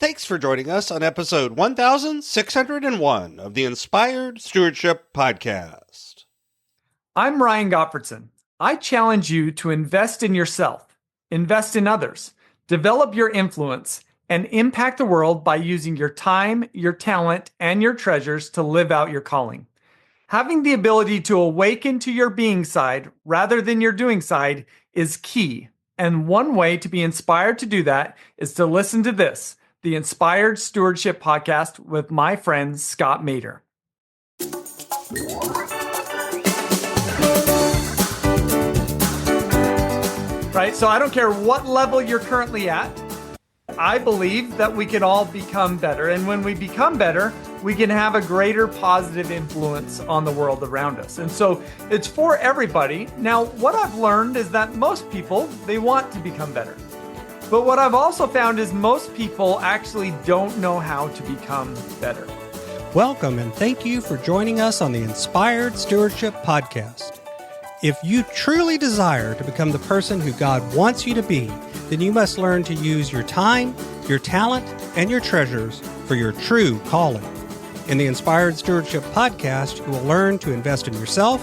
Thanks for joining us on episode 1601 of the Inspired Stewardship Podcast. I'm Ryan Gottfredson. I challenge you to invest in yourself, invest in others, develop your influence, and impact the world by using your time, your talent, and your treasures to live out your calling. Having the ability to awaken to your being side rather than your doing side is key. And one way to be inspired to do that is to listen to this, the Inspired Stewardship Podcast with my friend Scott Mater. Right, so I don't care what level you're currently at. I believe that we can all become better. And when we become better, we can have a greater positive influence on the world around us. And so it's for everybody. Now, what I've learned is that most people, they want to become better. But what I've also found is most people actually don't know how to become better. Welcome and thank you for joining us on the Inspired Stewardship Podcast. If you truly desire to become the person who God wants you to be, then you must learn to use your time, your talent, and your treasures for your true calling. In the Inspired Stewardship Podcast, you will learn to invest in yourself,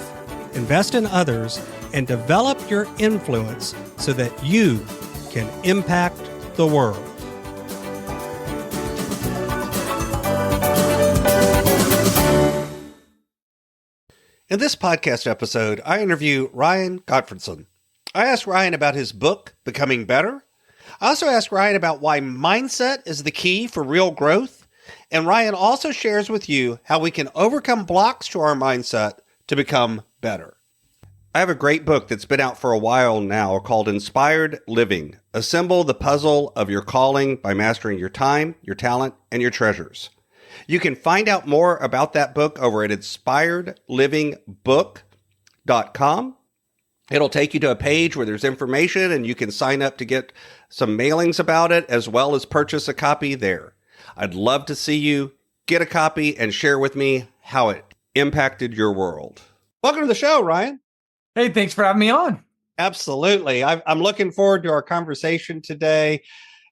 invest in others, and develop your influence so that you can impact the world. In this podcast episode, I interview Ryan Gottfredson. I asked Ryan about his book, Becoming Better. I also asked Ryan about why mindset is the key for real growth. And Ryan also shares with you how we can overcome blocks to our mindset to become better. I have a great book that's been out for a while now called Inspired Living. Assemble the puzzle of your calling by mastering your time, your talent, and your treasures. You can find out more about that book over at inspiredlivingbook.com. It'll take you to a page where there's information and you can sign up to get some mailings about it as well as purchase a copy there. I'd love to see you get a copy and share with me how it impacted your world. Welcome to the show, Ryan. Hey, thanks for having me on. Absolutely. I'm looking forward to our conversation today.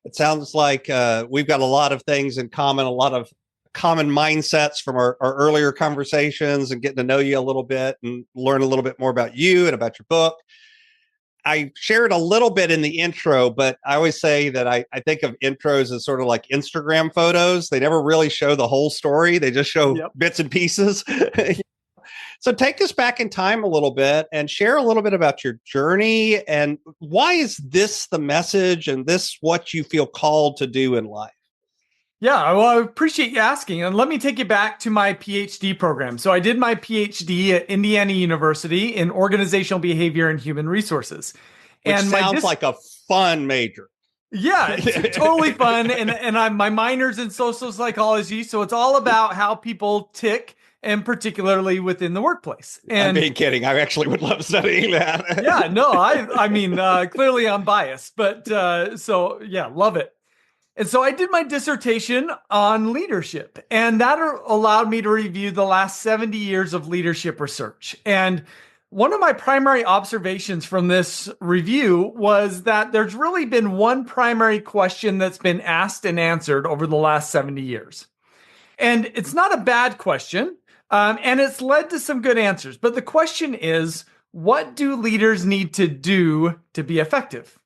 It sounds like we've got a lot of things in common, a lot of common mindsets from our earlier conversations and getting to know you a little bit and learn a little bit more about you and about your book. I shared a little bit in the intro, but I always say that I think of intros as sort of like Instagram photos. They never really show the whole story. They just show bits and pieces. So take us back in time a little bit and share a little bit about your journey and why is this the message and this what you feel called to do in life? Yeah, well, I appreciate you asking. And let me take you back to my PhD program. So I did my PhD at Indiana University in organizational behavior and human resources. Which sounds like a fun major. Yeah, it's totally fun. And my minor's in social psychology. So it's all about how people tick, and particularly within the workplace. And I'm being kidding. I actually would love studying that. Yeah, no, I mean, clearly I'm biased, but so yeah, love it. And so I did my dissertation on leadership, and that allowed me to review the last 70 years of leadership research. And one of my primary observations from this review was that there's really been one primary question that's been asked and answered over the last 70 years. And it's not a bad question. And it's led to some good answers. But the question is, what do leaders need to do to be effective?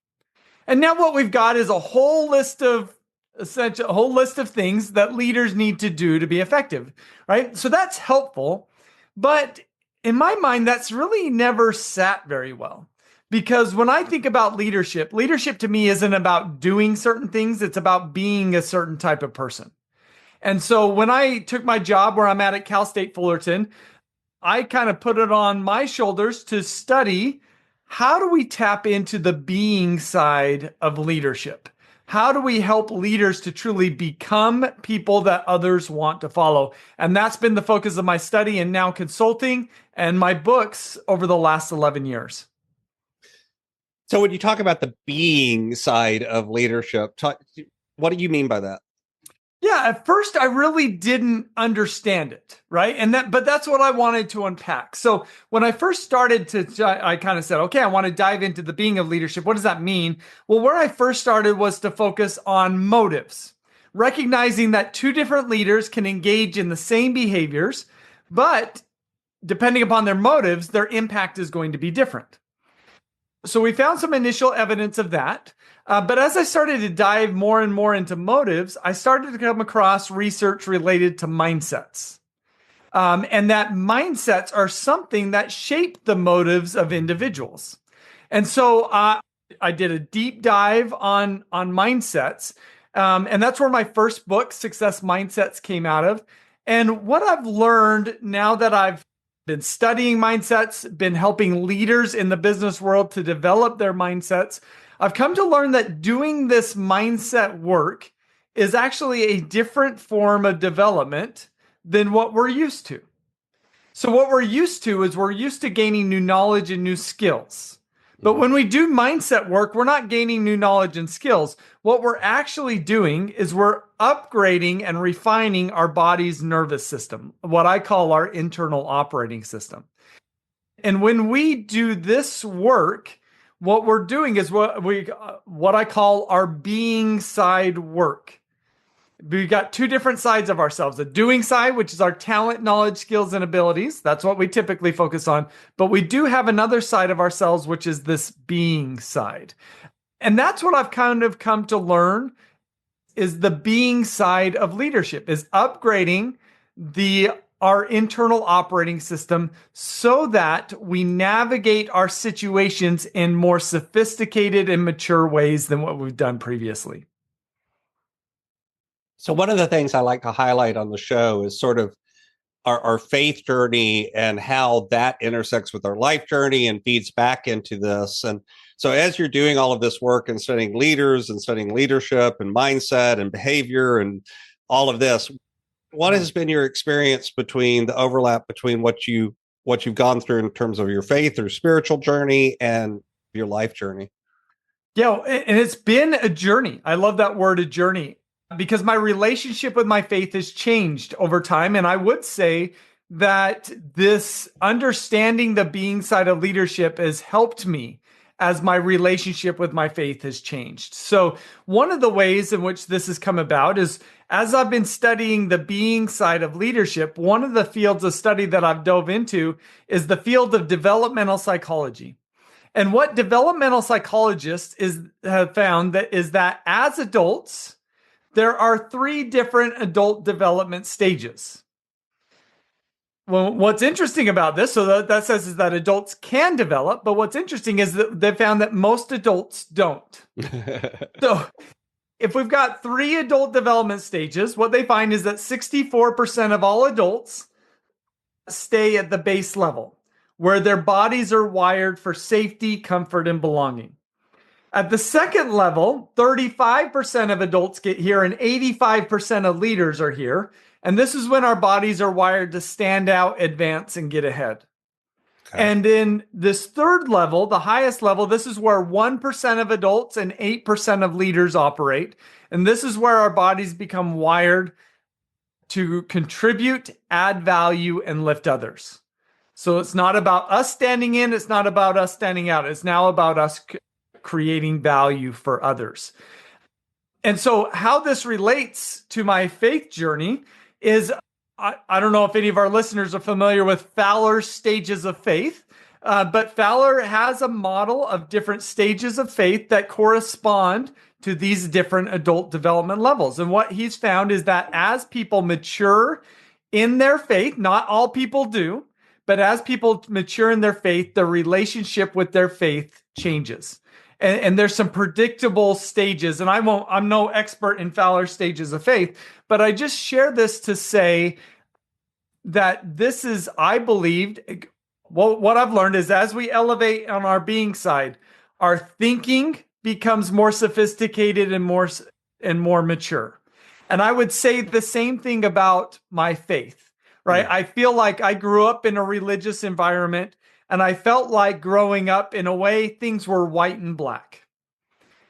And now what we've got is a whole list of things that leaders need to do to be effective, right? So that's helpful. But in my mind, that's really never sat very well. Because when I think about leadership to me isn't about doing certain things. It's about being a certain type of person. And so when I took my job where I'm at Cal State Fullerton, I kind of put it on my shoulders to study how do we tap into the being side of leadership? How do we help leaders to truly become people that others want to follow? And that's been the focus of my study and now consulting and my books over the last 11 years. So when you talk about the being side of leadership, what do you mean by that? Yeah, at first I really didn't understand it, right? But that's what I wanted to unpack. So when I first started I kind of said, okay, I want to dive into the being of leadership. What does that mean? Well, where I first started was to focus on motives, recognizing that two different leaders can engage in the same behaviors, but depending upon their motives, their impact is going to be different. So we found some initial evidence of that. But as I started to dive more and more into motives, I started to come across research related to mindsets. And that mindsets are something that shape the motives of individuals. And so I did a deep dive on mindsets. And that's where my first book, Success Mindsets, came out of. And what I've learned now that I've been studying mindsets, been helping leaders in the business world to develop their mindsets, I've come to learn that doing this mindset work is actually a different form of development than what we're used to. So what we're used to is we're used to gaining new knowledge and new skills. But when we do mindset work, we're not gaining new knowledge and skills. What we're actually doing is we're upgrading and refining our body's nervous system, what I call our internal operating system. And when we do this work, what we're doing is what I call our being side work. We've got two different sides of ourselves. The doing side, which is our talent, knowledge, skills, and abilities. That's what we typically focus on. But we do have another side of ourselves, which is this being side. And that's what I've kind of come to learn is the being side of leadership, is upgrading our internal operating system so that we navigate our situations in more sophisticated and mature ways than what we've done previously. So one of the things I like to highlight on the show is sort of our faith journey and how that intersects with our life journey and feeds back into this. And so as you're doing all of this work and studying leaders and studying leadership and mindset and behavior and all of this, what has been your experience between the overlap between what you've gone through in terms of your faith or spiritual journey and your life journey? Yeah, and it's been a journey. I love that word, a journey, because my relationship with my faith has changed over time. And I would say that this understanding the being side of leadership has helped me as my relationship with my faith has changed. So one of the ways in which this has come about is as I've been studying the being side of leadership, one of the fields of study that I've dove into is the field of developmental psychology. And what developmental psychologists have found is that as adults, there are 3 different adult development stages. Well, what's interesting about this, so that says is that adults can develop, but what's interesting is that they found that most adults don't. So if we've got 3 adult development stages, what they find is that 64% of all adults stay at the base level, where their bodies are wired for safety, comfort, and belonging. At the second level, 35% of adults get here and 85% of leaders are here. And this is when our bodies are wired to stand out, advance, and get ahead. Okay. And in this third level, the highest level, this is where 1% of adults and 8% of leaders operate. And this is where our bodies become wired to contribute, add value, and lift others. So it's not about us standing in, it's not about us standing out. It's now about us creating value for others. And so how this relates to my faith journey is, I don't know if any of our listeners are familiar with Fowler's stages of faith, but Fowler has a model of different stages of faith that correspond to these different adult development levels. And what he's found is that as people mature in their faith, not all people do, but as people mature in their faith, their relationship with their faith changes. And there's some predictable stages, and I'm no expert in Fowler's stages of faith, but I just share this to say that this is, I believed, what I've learned is as we elevate on our being side, our thinking becomes more sophisticated and more mature. And I would say the same thing about my faith, right? Yeah. I feel like I grew up in a religious environment, and I felt like growing up, in a way, things were white and black.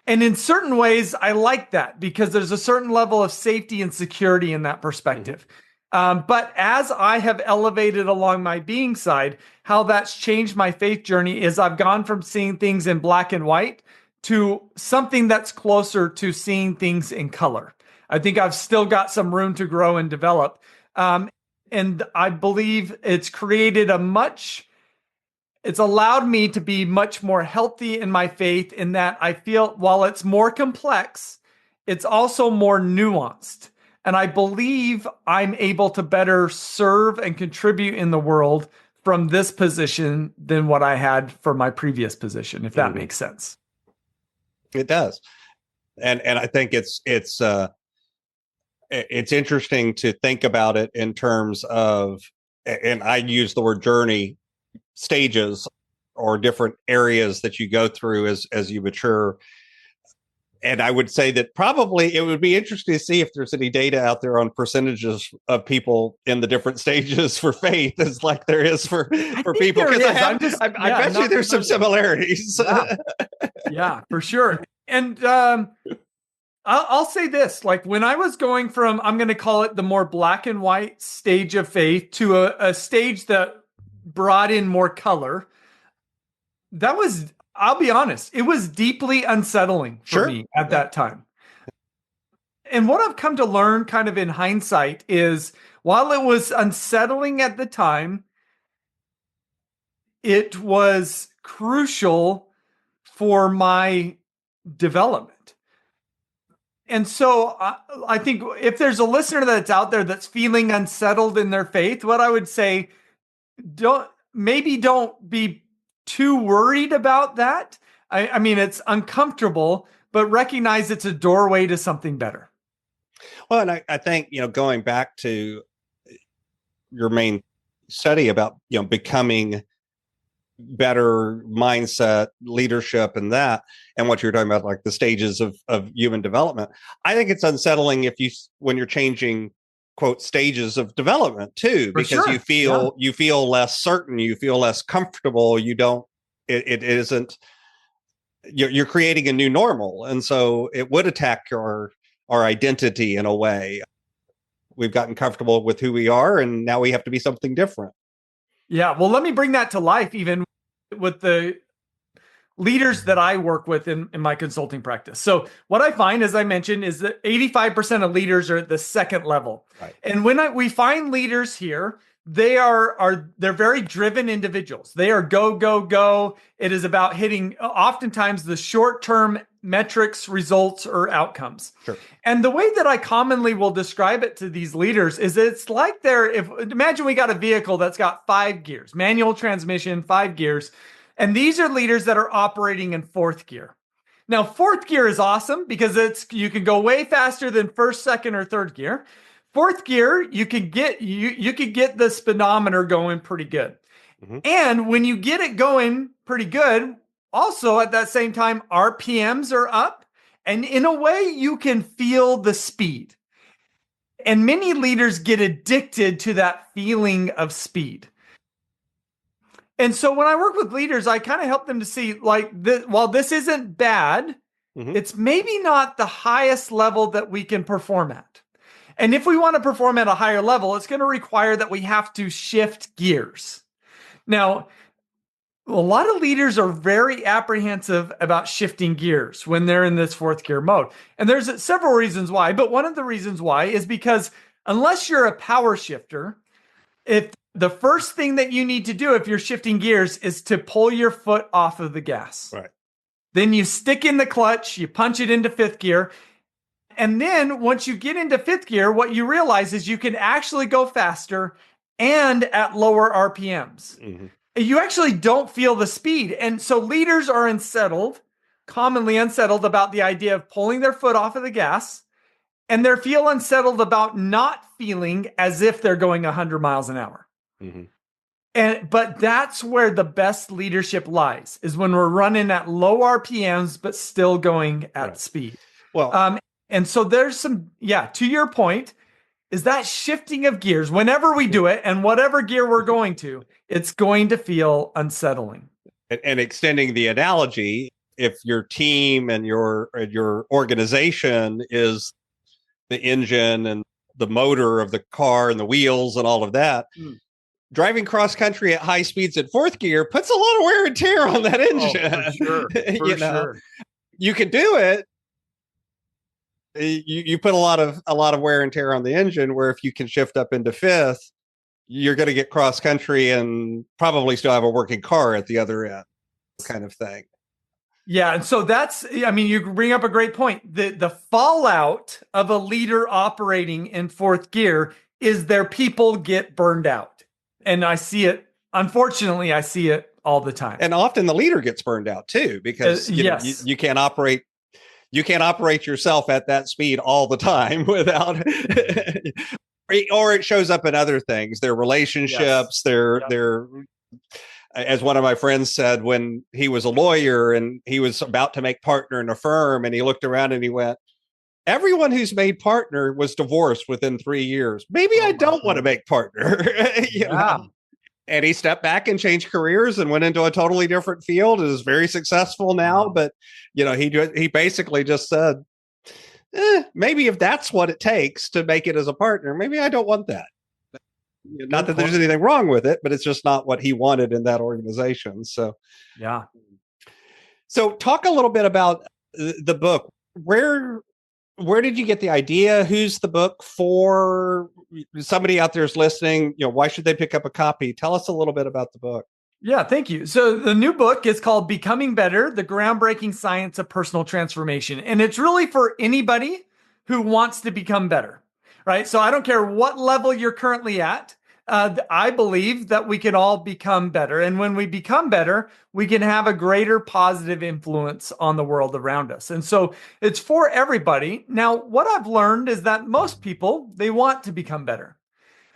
And in certain ways, I like that because there's a certain level of safety and security in that perspective. But as I have elevated along my being side, how that's changed my faith journey is I've gone from seeing things in black and white to something that's closer to seeing things in color. I think I've still got some room to grow and develop. And I believe it's allowed me to be much more healthy in my faith, in that I feel while it's more complex, it's also more nuanced. And I believe I'm able to better serve and contribute in the world from this position than what I had for my previous position, if that makes sense. It does. And I think it's interesting to think about it in terms of, and I use the word journey, stages or different areas that you go through as you mature. And I would say that probably it would be interesting to see if there's any data out there on percentages of people in the different stages for faith, as like there is for people. Because I bet you there's some similarities. Yeah, for sure. And I'll say this, like when I was going from, I'm going to call it the more black and white stage of faith to a stage that brought in more color, that was, I'll be honest, it was deeply unsettling for me at that time. And what I've come to learn kind of in hindsight is, while it was unsettling at the time, it was crucial for my development. And so I think if there's a listener that's out there that's feeling unsettled in their faith, what I would say, don't be too worried about that. I mean, it's uncomfortable, but recognize it's a doorway to something better. Well, and I think, going back to your main study about, becoming better mindset, leadership, and what you're talking about, like the stages of human development. I think it's unsettling when you're changing, quote, stages of development too, because you feel less certain, you feel less comfortable. It isn't, you're creating a new normal. And so it would attack our identity in a way. We've gotten comfortable with who we are, and now we have to be something different. Yeah. Well, let me bring that to life, even with the leaders that I work with in my consulting practice. So what I find, as I mentioned, is that 85% of leaders are at the second level. Right. And when we find leaders here, they're very driven individuals. They are go, go, go. It is about hitting oftentimes the short-term metrics, results, or outcomes. Sure. And the way that I commonly will describe it to these leaders is it's like imagine we got a vehicle that's got 5 gears, manual transmission, 5 gears. And these are leaders that are operating in 4th gear. Now, 4th gear is awesome because you can go way faster than 1st, 2nd, or 3rd gear. 4th gear, you could get the speedometer going pretty good. Mm-hmm. And when you get it going pretty good, also at that same time, RPMs are up. And in a way, you can feel the speed. And many leaders get addicted to that feeling of speed. And so when I work with leaders, I kind of help them to see, like, while this isn't bad, it's maybe not the highest level that we can perform at. And if we want to perform at a higher level, it's going to require that we have to shift gears. Now, a lot of leaders are very apprehensive about shifting gears when they're in this 4th gear mode. And there's several reasons why, but one of the reasons why is because unless you're a power shifter, if the first thing that you need to do if you're shifting gears is to pull your foot off of the gas. Right. Then you stick in the clutch, you punch it into 5th gear. And then once you get into 5th gear, what you realize is you can actually go faster and at lower RPMs. Mm-hmm. You actually don't feel the speed. And so leaders are commonly unsettled about the idea of pulling their foot off of the gas. And they feel unsettled about not feeling as if they're going 100 miles an hour. Mm-hmm. But that's where the best leadership lies, is when we're running at low RPMs, but still going at speed. Well, and so there's some, to your point, is that shifting of gears. Whenever we do it, and whatever gear we're going to, it's going to feel unsettling. And extending the analogy, if your team and your organization is the engine and the motor of the car and the wheels and all of that, driving cross country at high speeds at 4th gear puts a lot of wear and tear on that engine. Oh, for sure. For sure. You can do it, you put a lot of wear and tear on the engine, where if you can shift up into fifth, you're going to get cross country and probably still have a working car at the other end, kind of thing. Yeah. And so you bring up a great point. The fallout of a leader operating in fourth gear is their people get burned out. And I see it, unfortunately, I see it all the time. And often the leader gets burned out too, because you can't operate yourself at that speed all the time without or it shows up in other things, their relationships, their as one of my friends said, when he was a lawyer and he was about to make partner in a firm, and he looked around and he went, everyone who's made partner was divorced within 3 years. Maybe I don't want to make partner. you know? And he stepped back and changed careers and went into a totally different field and is very successful now. But, he basically just said, maybe if that's what it takes to make it as a partner, maybe I don't want that. Not that there's anything wrong with it, but it's just not what he wanted in that organization. So, yeah. So talk a little bit about the book. Where did you get the idea? Who's the book for? Somebody out there is listening. Why should they pick up a copy? Tell us a little bit about the book. Yeah, thank you. So the new book is called Becoming Better, The Groundbreaking Science of Personal Transformation. And it's really for anybody who wants to become better, right? So I don't care what level you're currently at. I believe that we can all become better. And when we become better, we can have a greater positive influence on the world around us. And so it's for everybody. Now, what I've learned is that most people, they want to become better.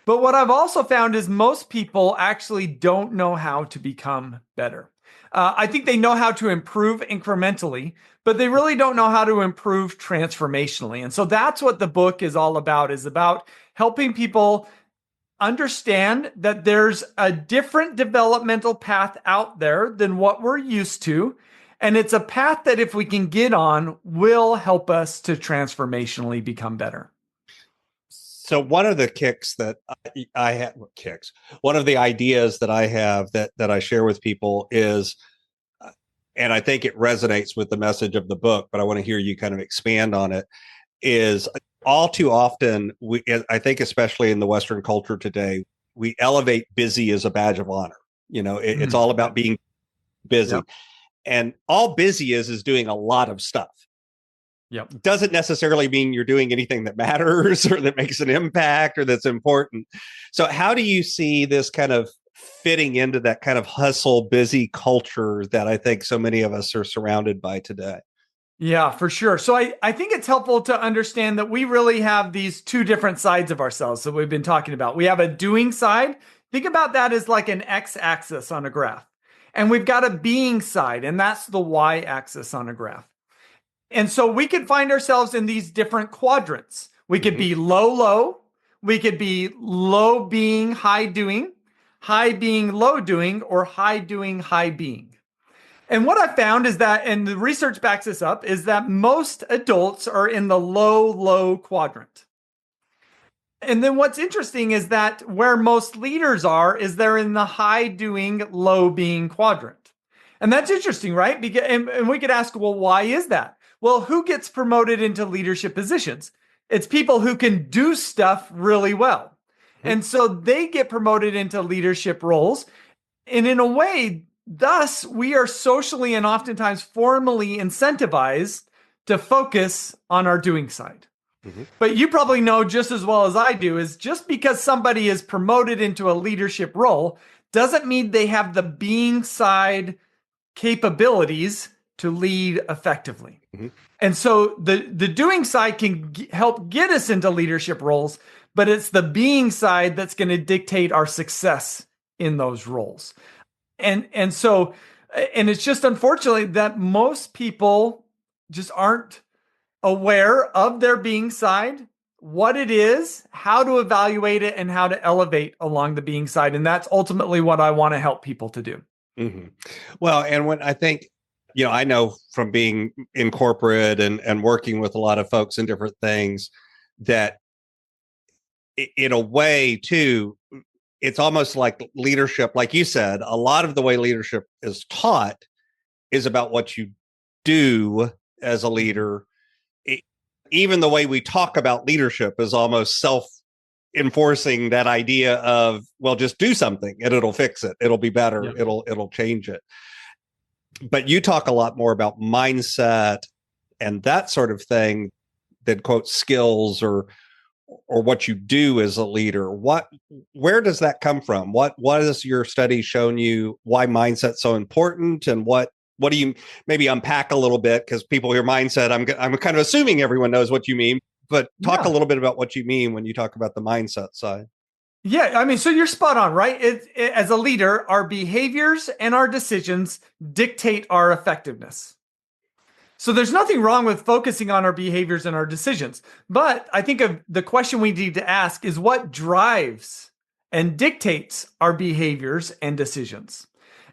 But what I've also found is most people actually don't know how to become better. I think they know how to improve incrementally, but they really don't know how to improve transformationally. And so that's what the book is all about, is about helping people understand that there's a different developmental path out there than what we're used to. And it's a path that if we can get on, will help us to transformationally become better. So one of the kicks that I have, one of the ideas that I have that I share with people is, and I think it resonates with the message of the book, but I want to hear you kind of expand on it, is all too often, I think especially in the Western culture today, we elevate busy as a badge of honor. It's all about being busy. Yep. And all busy is doing a lot of stuff. Yep. Doesn't necessarily mean you're doing anything that matters or that makes an impact or that's important. So how do you see this kind of fitting into that kind of hustle, busy culture that I think so many of us are surrounded by today? Yeah, for sure. So I think it's helpful to understand that we really have these two different sides of ourselves that we've been talking about. We have a doing side. Think about that as like an x-axis on a graph. And we've got a being side, and that's the y-axis on a graph. And so we could find ourselves in these different quadrants. We could be low. We could be low being, high doing, high being, low doing, or high doing, high being. And what I found is that, and the research backs this up, is that most adults are in the low quadrant. And then what's interesting is that where most leaders are is they're in the high doing, low being quadrant. And that's interesting, right? And we could ask, well, why is that? Well, who gets promoted into leadership positions? It's people who can do stuff really well. And so they get promoted into leadership roles. And in a way, thus, we are socially and oftentimes formally incentivized to focus on our doing side. But you probably know just as well as I do is just because somebody is promoted into a leadership role doesn't mean they have the being side capabilities to lead effectively. And so the doing side can help get us into leadership roles, but it's the being side that's going to dictate our success in those roles. And it's just unfortunately that most people just aren't aware of their being side, what it is, how to evaluate it, and how to elevate along the being side. And that's ultimately what I want to help people to do. Well, and when I think, I know from being in corporate and working with a lot of folks in different things that in a way too, it's almost like leadership, like you said, a lot of the way leadership is taught is about what you do as a leader. even the way we talk about leadership is almost enforcing that idea of, well, just do something and it'll fix it. It'll be better. Yeah. It'll change it. But you talk a lot more about mindset and that sort of thing than quote skills or what you do as a leader. Where does that come from? What has your study shown you why mindset's so important, and what do you maybe unpack a little bit? Because people hear mindset, I'm kind of assuming everyone knows what you mean, but talk a little bit about what you mean when you talk about the mindset side. Yeah, I mean, so you're spot on, right? As a leader, our behaviors and our decisions dictate our effectiveness. So there's nothing wrong with focusing on our behaviors and our decisions. But I think of the question we need to ask is what drives and dictates our behaviors and decisions.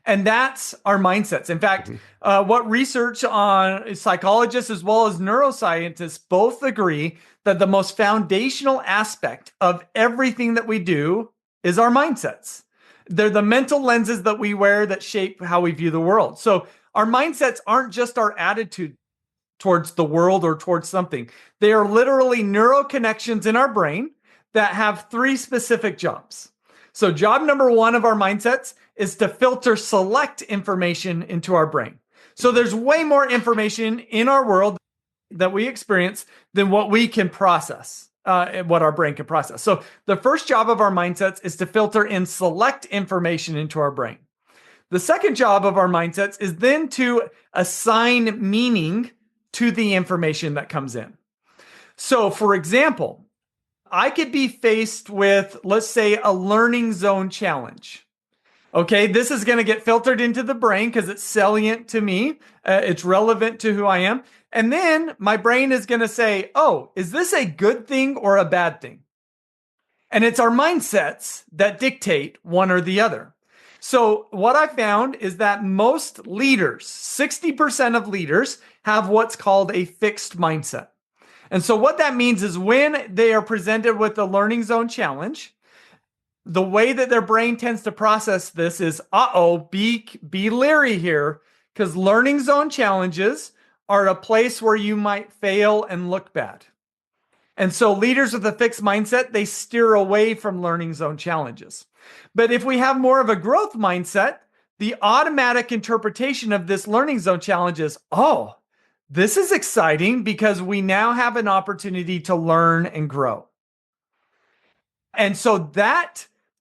And that's our mindsets. In fact, what research on psychologists as well as neuroscientists both agree that the most foundational aspect of everything that we do is our mindsets. They're the mental lenses that we wear that shape how we view the world. So our mindsets aren't just our attitude towards the world or towards something. They are literally neural connections in our brain that have three specific jobs. So job number one of our mindsets is to filter select information into our brain. So there's way more information in our world that we experience than what we can process, what our brain can process. So the first job of our mindsets is to filter in select information into our brain. The second job of our mindsets is then to assign meaning to the information that comes in. So for example, I could be faced with, let's say, a learning zone challenge. Okay, this is going to get filtered into the brain because it's salient to me. It's relevant to who I am. And then my brain is going to say, oh, is this a good thing or a bad thing? And it's our mindsets that dictate one or the other. So what I found is that most leaders, 60% of leaders, have what's called a fixed mindset. And so what that means is when they are presented with the learning zone challenge, the way that their brain tends to process this is, be leery here, because learning zone challenges are a place where you might fail and look bad. And so leaders with a fixed mindset, they steer away from learning zone challenges. But if we have more of a growth mindset, the automatic interpretation of this learning zone challenge is, oh, this is exciting because we now have an opportunity to learn and grow. And so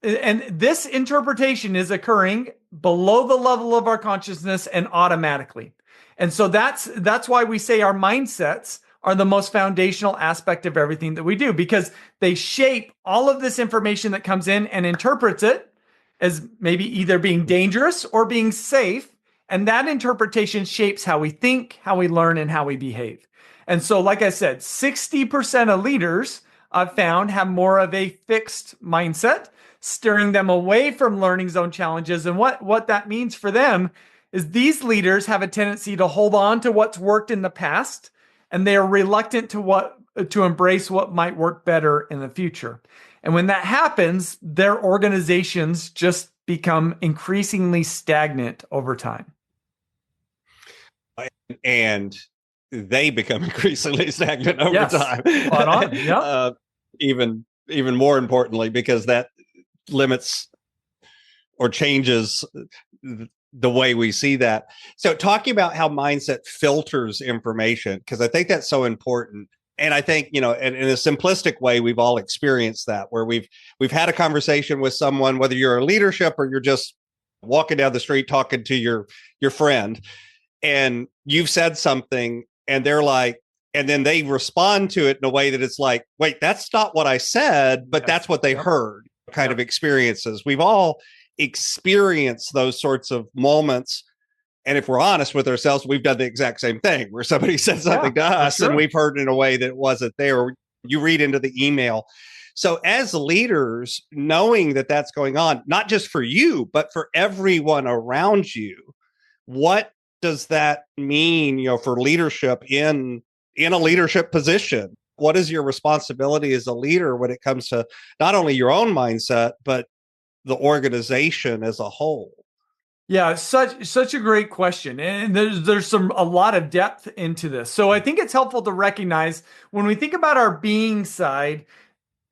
this interpretation is occurring below the level of our consciousness and automatically. And so that's why we say our mindsets are the most foundational aspect of everything that we do, because they shape all of this information that comes in and interprets it as maybe either being dangerous or being safe. And that interpretation shapes how we think, how we learn, and how we behave. And so, like I said, 60% of leaders I've found have more of a fixed mindset, steering them away from learning zone challenges. And what that means for them is these leaders have a tendency to hold on to what's worked in the past, and they are reluctant to embrace what might work better in the future. And when that happens, their organizations just become increasingly stagnant over time. And they become increasingly stagnant over time. Spot on. Yeah. Even more importantly, because that limits or changes the way we see that. So talking about how mindset filters information, because I think that's so important. And I think, in a simplistic way, we've all experienced that, where we've had a conversation with someone, whether you're in leadership or you're just walking down the street talking to your friend, and you've said something and they're like, and then they respond to it in a way that it's like, wait, that's not what I said, but that's what they heard kind of experiences. We've all experienced those sorts of moments. And if we're honest with ourselves, we've done the exact same thing where somebody said something to us and we've heard it in a way that wasn't there. You read into the email. So as leaders, knowing that that's going on, not just for you, but for everyone around you, what does that mean, for leadership in a leadership position? What is your responsibility as a leader when it comes to not only your own mindset, but the organization as a whole? Yeah, such a great question, and there's a lot of depth into this. So I think it's helpful to recognize when we think about our being side,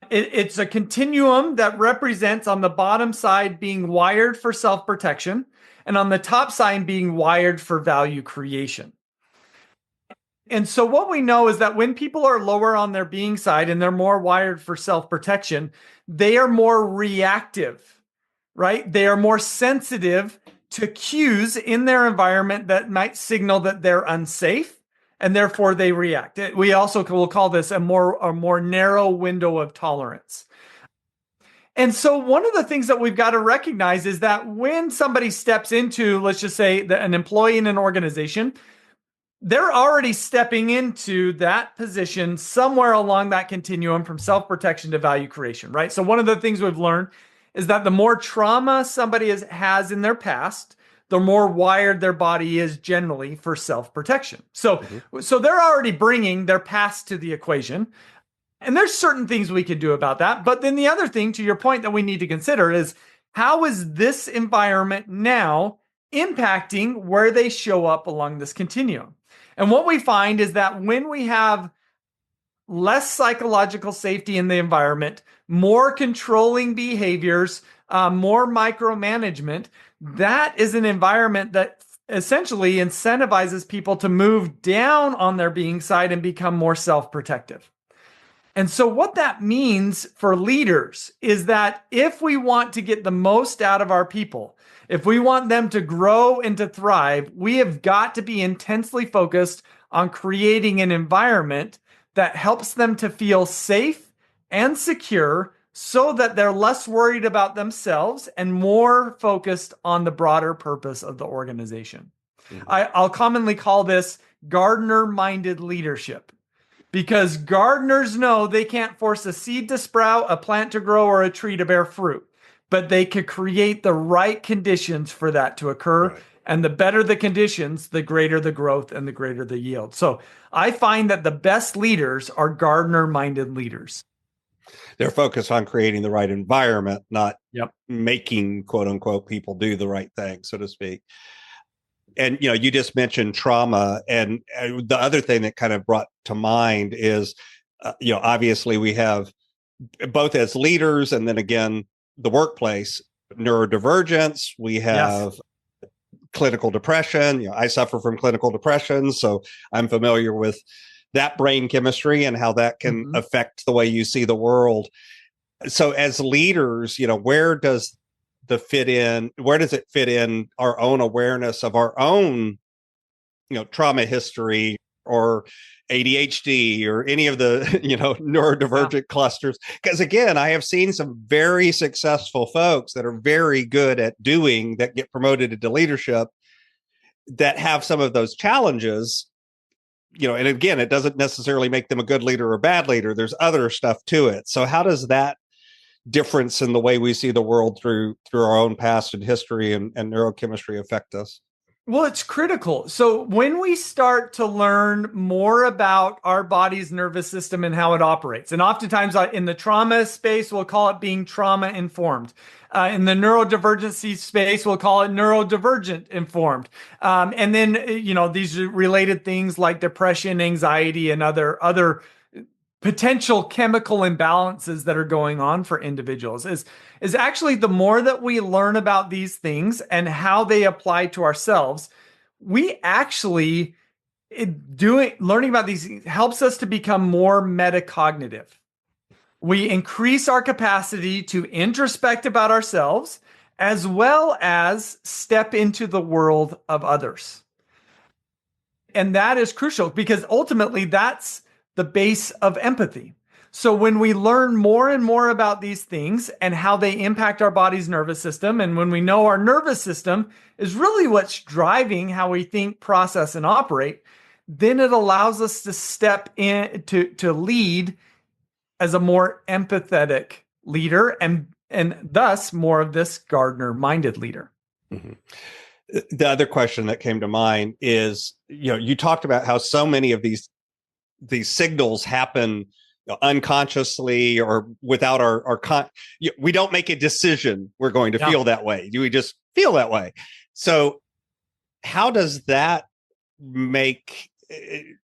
it's a continuum that represents on the bottom side being wired for self-protection, and on the top side being wired for value creation. And so what we know is that when people are lower on their being side and they're more wired for self-protection, they are more reactive, right? They are more sensitive to cues in their environment that might signal that they're unsafe, and therefore they react. We also will call this a more narrow window of tolerance. And so one of the things that we've got to recognize is that when somebody steps into, let's just say, an employee in an organization, they're already stepping into that position somewhere along that continuum from self-protection to value creation, right? So one of the things we've learned is that the more trauma somebody has in their past, the more wired their body is generally for self-protection. So they're already bringing their past to the equation. And there's certain things we could do about that. But then the other thing, to your point, that we need to consider is, how is this environment now impacting where they show up along this continuum? And what we find is that when we have less psychological safety in the environment, more controlling behaviors, more micromanagement, that is an environment that essentially incentivizes people to move down on their being side and become more self-protective. And so what that means for leaders is that if we want to get the most out of our people, if we want them to grow and to thrive, we have got to be intensely focused on creating an environment that helps them to feel safe and secure so that they're less worried about themselves and more focused on the broader purpose of the organization. I'll commonly call this gardener-minded leadership, because gardeners know they can't force a seed to sprout, a plant to grow, or a tree to bear fruit, but they could create the right conditions for that to occur. Right. And the better the conditions, the greater the growth and the greater the yield. So I find that the best leaders are gardener-minded leaders. They're focused on creating the right environment, not making, quote unquote, people do the right thing, so to speak. And, you just mentioned trauma. And the other thing that kind of brought to mind is, obviously we have both as leaders and then again, the workplace, neurodivergence, we have clinical depression. I suffer from clinical depression, so I'm familiar with that brain chemistry and how that can affect the way you see the world. So as leaders, where does it fit in our own awareness of our own, trauma history or ADHD or any of the, neurodivergent clusters? Because again, I have seen some very successful folks that are very good at doing that, get promoted into leadership, that have some of those challenges, and again, it doesn't necessarily make them a good leader or a bad leader. There's other stuff to it. So how does that difference in the way we see the world through our own past and history and neurochemistry affect us? Well, it's critical. So when we start to learn more about our body's nervous system and how it operates, and oftentimes in the trauma space, we'll call it being trauma informed. In the neurodivergency space, we'll call it neurodivergent informed. And then, these related things like depression, anxiety, and other potential chemical imbalances that are going on for individuals is actually, the more that we learn about these things and how they apply to ourselves, we actually learning about these things helps us to become more metacognitive. We increase our capacity to introspect about ourselves as well as step into the world of others. And that is crucial because ultimately that's the base of empathy. So when we learn more and more about these things and how they impact our body's nervous system, and when we know our nervous system is really what's driving how we think, process, and operate, then it allows us to step in to lead as a more empathetic leader and thus more of this gardener-minded leader. Mm-hmm. The other question that came to mind is, you talked about how so many of these signals happen unconsciously or without we don't make a decision we're going to feel that way. We just feel that way. So how does that make,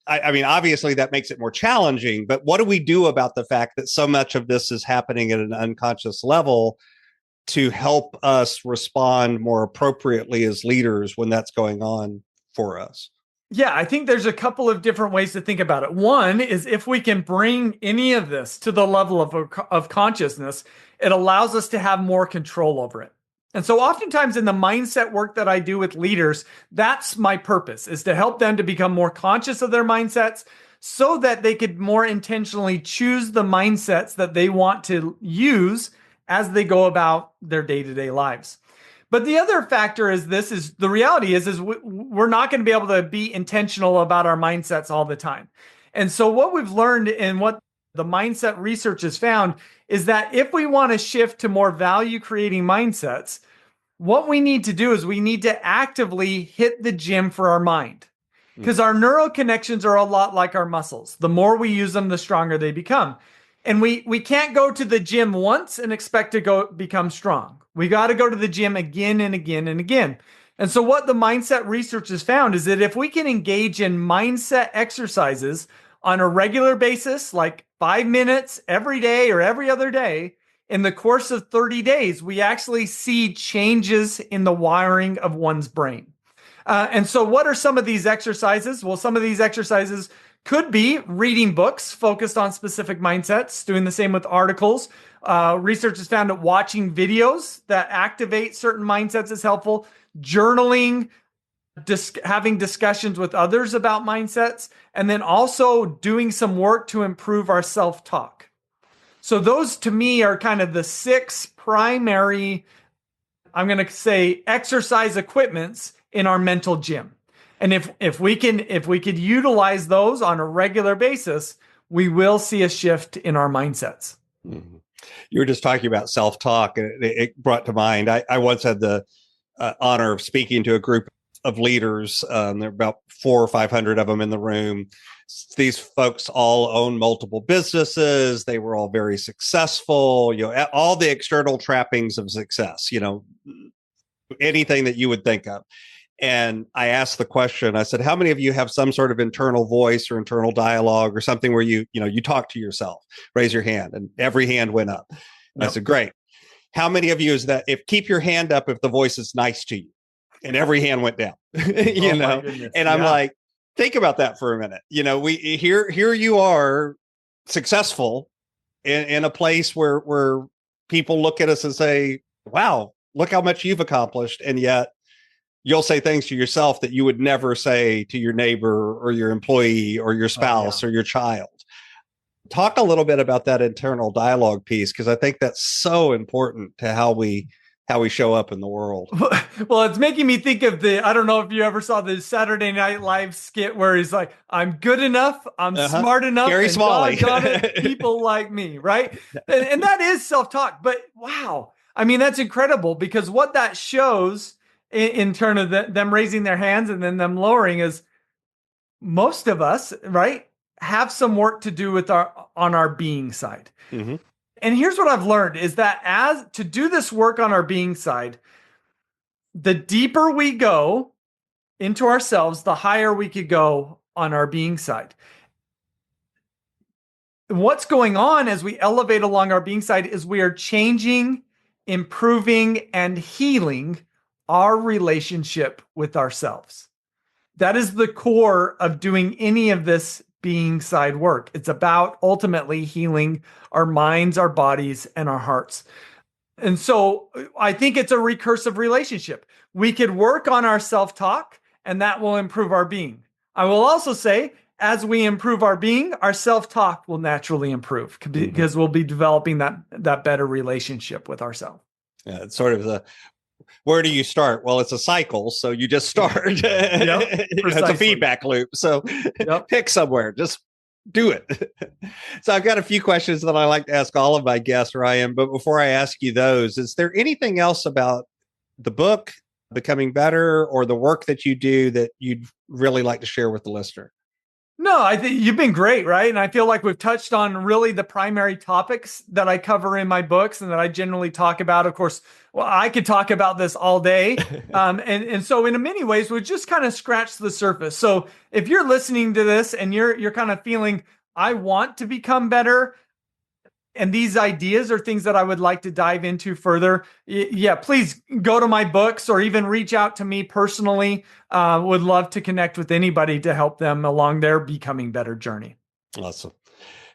I mean, obviously that makes it more challenging, but what do we do about the fact that so much of this is happening at an unconscious level to help us respond more appropriately as leaders when that's going on for us? Yeah, I think there's a couple of different ways to think about it. One is if we can bring any of this to the level of consciousness, it allows us to have more control over it. And so oftentimes in the mindset work that I do with leaders, that's my purpose, is to help them to become more conscious of their mindsets so that they could more intentionally choose the mindsets that they want to use as they go about their day-to-day lives. But the other factor is the reality is we're not going to be able to be intentional about our mindsets all the time. And so what we've learned and what the mindset research has found is that if we want to shift to more value creating mindsets, what we need to do is we need to actively hit the gym for our mind, because our neural connections are a lot like our muscles. The more we use them, the stronger they become. And we can't go to the gym once and expect to become strong. We got to go to the gym again and again and again. And so what the mindset research has found is that if we can engage in mindset exercises on a regular basis, like 5 minutes every day or every other day, in the course of 30 days, we actually see changes in the wiring of one's brain. And so what are some of these exercises? Well, some of these exercises could be reading books focused on specific mindsets, doing the same with articles. Research has found that watching videos that activate certain mindsets is helpful. Journaling, having discussions with others about mindsets, and then also doing some work to improve our self-talk. So those to me are kind of the 6 primary, I'm going to say, exercise equipments in our mental gym. And if we could utilize those on a regular basis, we will see a shift in our mindsets. Mm-hmm. You were just talking about self-talk, and it brought to mind, I once had the honor of speaking to a group of leaders. There are about 400 or 500 of them in the room. These folks all own multiple businesses. They were all very successful, all the external trappings of success, anything that you would think of. And I asked the question, I said, how many of you have some sort of internal voice or internal dialogue or something where you talk to yourself? Raise your hand. And every hand went up. Yep. I said, great. How many of you is that? Keep your hand up if the voice is nice to you? And every hand went down, and I'm like, think about that for a minute. Here you are, successful in a place where people look at us and say, wow, look how much you've accomplished. And yet you'll say things to yourself that you would never say to your neighbor or your employee or your spouse or your child. Talk a little bit about that internal dialogue piece, because I think that's so important to how we show up in the world. Well, it's making me think of I don't know if you ever saw the Saturday Night Live skit where he's like, I'm good enough, I'm smart enough, Gary Smalley. Doggone it, people like me, right? And that is self-talk. But wow, I mean, that's incredible, because what that shows in terms of them raising their hands and then them lowering is most of us, right, have some work to do on our being side. Mm-hmm. And here's what I've learned is that to do this work on our being side, the deeper we go into ourselves, the higher we could go on our being side. What's going on as we elevate along our being side is we are changing, improving, and healing our relationship with ourselves. That is the core of doing any of this being side work. It's about ultimately healing our minds, our bodies, and our hearts. And so I think it's a recursive relationship. We could work on our self-talk, and that will improve our being. I will also say, as we improve our being, our self-talk will naturally improve, because we'll be developing that better relationship with ourselves. Yeah, it's sort of where do you start? Well, it's a cycle, so you just start. Yep, it's a feedback loop. So pick somewhere, just do it. So I've got a few questions that I like to ask all of my guests, Ryan. But before I ask you those, is there anything else about the book, Becoming Better, or the work that you do that you'd really like to share with the listener? No, I think you've been great, right? And I feel like we've touched on really the primary topics that I cover in my books and that I generally talk about. Of course, well, I could talk about this all day. And so in many ways, we just kind of scratched the surface. So if you're listening to this and you're kind of feeling, I want to become better, and these ideas are things that I would like to dive into further, yeah, please go to my books or even reach out to me personally. Would love to connect with anybody to help them along their becoming better journey. Awesome.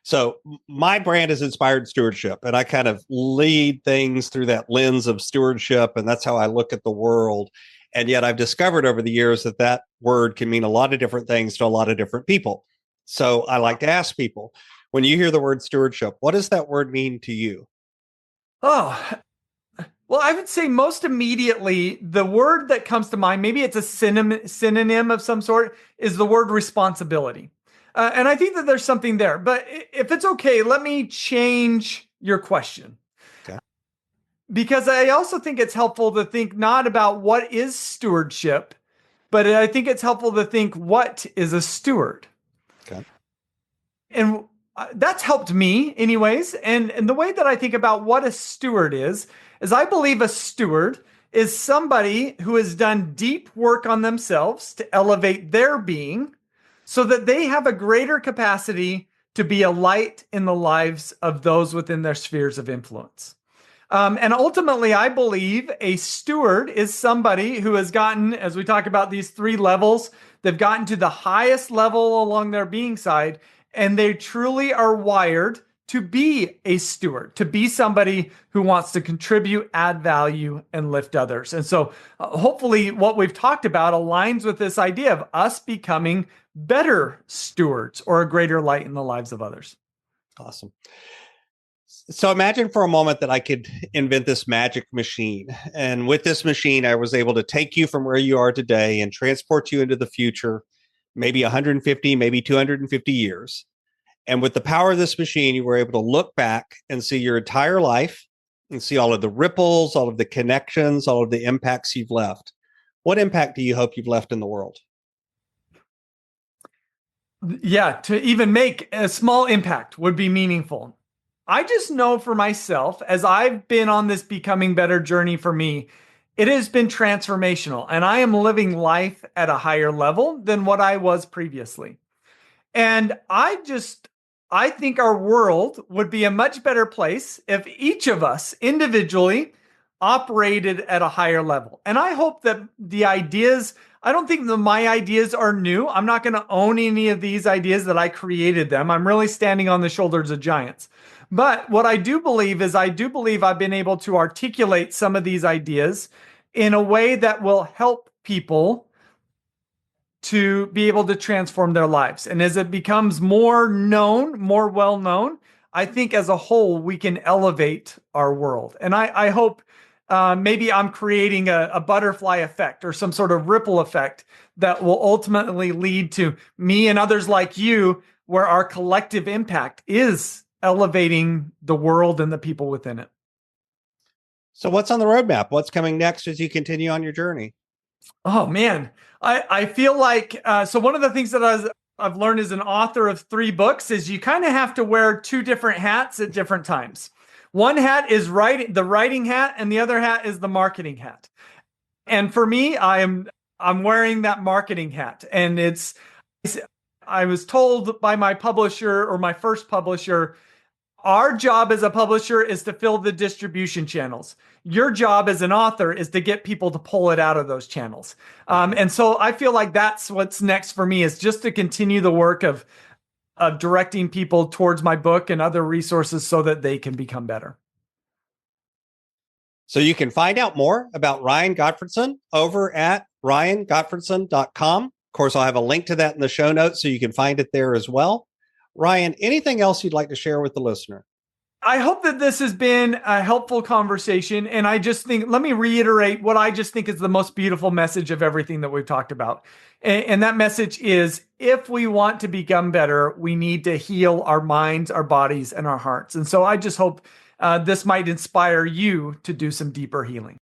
So my brand is Inspired Stewardship, and I kind of lead things through that lens of stewardship, and that's how I look at the world. And yet I've discovered over the years that that word can mean a lot of different things to a lot of different people. So I like to ask people, when you hear the word stewardship, what does that word mean to you? Oh, well, I would say most immediately, the word that comes to mind, maybe it's a synonym of some sort, is the word responsibility. And I think that there's something there. But if it's okay, let me change your question. Okay. Because I also think it's helpful to think not about what is stewardship, but I think it's helpful to think what is a steward. Okay. And that's helped me anyways. And the way that I think about what a steward is I believe a steward is somebody who has done deep work on themselves to elevate their being so that they have a greater capacity to be a light in the lives of those within their spheres of influence. And ultimately, I believe a steward is somebody who has gotten, as we talk about these three levels, they've gotten to the highest level along their being side, and they truly are wired to be a steward, to be somebody who wants to contribute, add value, and lift others. And so hopefully what we've talked about aligns with this idea of us becoming better stewards or a greater light in the lives of others. Awesome. So imagine for a moment that I could invent this magic machine. And with this machine, I was able to take you from where you are today and transport you into the future, maybe 150, maybe 250 years. And with the power of this machine, you were able to look back and see your entire life and see all of the ripples, all of the connections, all of the impacts you've left. What impact do you hope you've left in the world? Yeah, to even make a small impact would be meaningful. I just know for myself, as I've been on this becoming better journey for me, it has been transformational, and I am living life at a higher level than what I was previously. And I think our world would be a much better place if each of us individually operated at a higher level. And I hope that the ideas, I don't think that my ideas are new. I'm not going to own any of these ideas that I created them. I'm really standing on the shoulders of giants. But what I do believe is I do believe I've been able to articulate some of these ideas in a way that will help people to be able to transform their lives. And as it becomes more known, more well known, I think as a whole, we can elevate our world. And I hope maybe I'm creating a butterfly effect or some sort of ripple effect that will ultimately lead to me and others like you, where our collective impact is elevating the world and the people within it. So what's on the roadmap? What's coming next as you continue on your journey? Oh, man. I feel like, so one of the things that I've learned as an author of 3 books is you kind of have to wear 2 different hats at different times. One hat is the writing hat, and the other hat is the marketing hat. And for me, I'm wearing that marketing hat. And I was told by my publisher, or my first publisher, our job as a publisher is to fill the distribution channels. Your job as an author is to get people to pull it out of those channels. And so I feel like that's what's next for me, is just to continue the work of directing people towards my book and other resources so that they can become better. So you can find out more about Ryan Gottfredson over at ryangottfredson.com. Of course, I'll have a link to that in the show notes so you can find it there as well. Ryan, anything else you'd like to share with the listener? I hope that this has been a helpful conversation. And I just think, let me reiterate what I just think is the most beautiful message of everything that we've talked about. And that message is, if we want to become better, we need to heal our minds, our bodies, and our hearts. And so I just hope this might inspire you to do some deeper healing.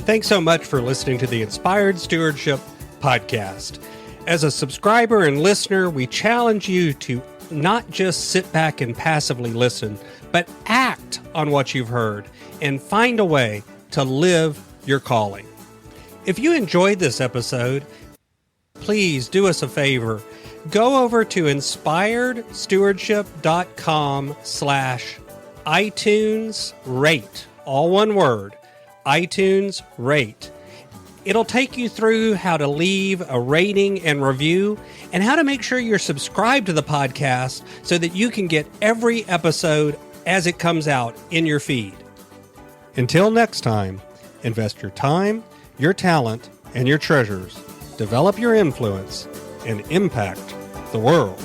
Thanks so much for listening to the Inspired Stewardship Podcast. As a subscriber and listener, we challenge you to not just sit back and passively listen, but act on what you've heard and find a way to live your calling. If you enjoyed this episode, please do us a favor. Go over to inspiredstewardship.com/iTunes rate, all one word, iTunes rate. It'll take you through how to leave a rating and review and how to make sure you're subscribed to the podcast so that you can get every episode as it comes out in your feed. Until next time, invest your time, your talent, and your treasures. Develop your influence and impact the world.